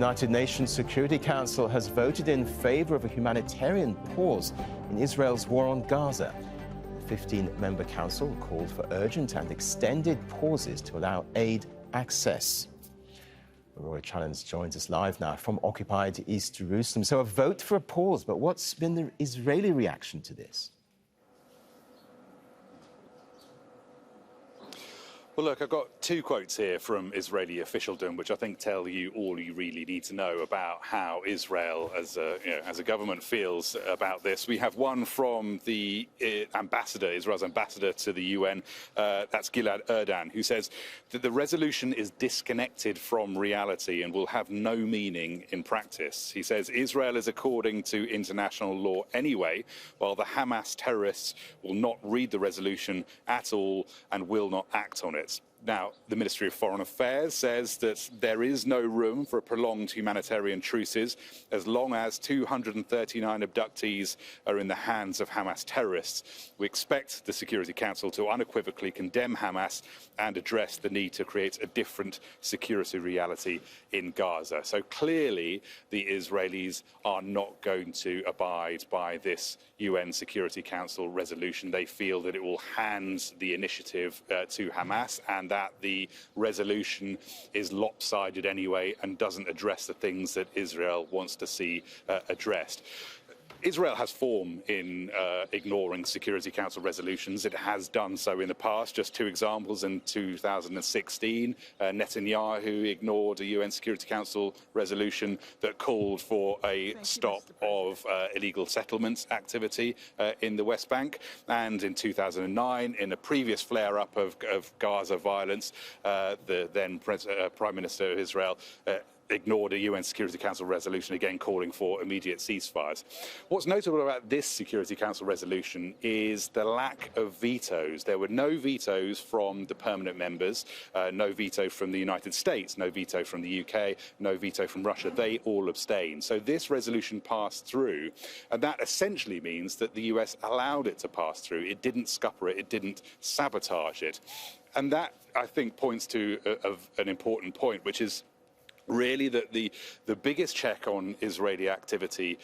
United Nations Security Council has voted in favor of a humanitarian pause in Israel's war on Gaza. The 15-member council called for urgent and extended pauses to allow aid access. Rory Challands joins us live now from occupied East Jerusalem. So a vote for a pause, but what's been the Israeli reaction to this? Well, look, I've got two quotes here from Israeli officialdom, which I think tell you all you really need to know about how Israel, as a government, feels about this. We have one from the ambassador, Israel's ambassador to the UN, that's Gilad Erdan, who says that the resolution is disconnected from reality and will have no meaning in practice. He says Israel is according to international law anyway, while the Hamas terrorists will not read the resolution at all and will not act on it. Now, the Ministry of Foreign Affairs says that there is no room for prolonged humanitarian truces as long as 239 abductees are in the hands of Hamas terrorists. We expect the Security Council to unequivocally condemn Hamas and address the need to create a different security reality in Gaza. So clearly, the Israelis are not going to abide by this UN Security Council resolution. They feel that it will hand the initiative to Hamas, and that the resolution is lopsided anyway and doesn't address the things that Israel wants to see addressed. Israel has form in ignoring Security Council resolutions. It has done so in the past. Just two examples: in 2016, Netanyahu ignored a UN Security Council resolution that called for a stop of illegal settlements activity in the West Bank. And in 2009, in a previous flare-up of Gaza violence, the then Prime Minister of Israel ignored a UN Security Council resolution, again calling for immediate ceasefires. What's notable about this Security Council resolution is the lack of vetoes. There were no vetoes from the permanent members, no veto from the United States, no veto from the UK, no veto from Russia. They all abstained. So this resolution passed through, and that essentially means that the US allowed it to pass through. It didn't scupper it, it didn't sabotage it. And that, I think, points to an important point, which is really that the biggest check on Israeli activity,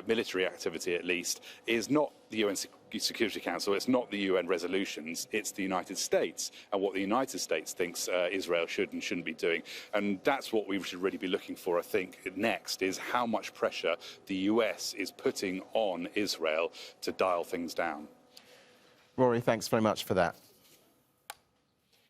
military activity at least, is not the UN Security Council, it's not the UN resolutions, it's the United States and what the United States thinks Israel should and shouldn't be doing. And that's what we should really be looking for, I think, next, is how much pressure the US is putting on Israel to dial things down. Rory, thanks very much for that.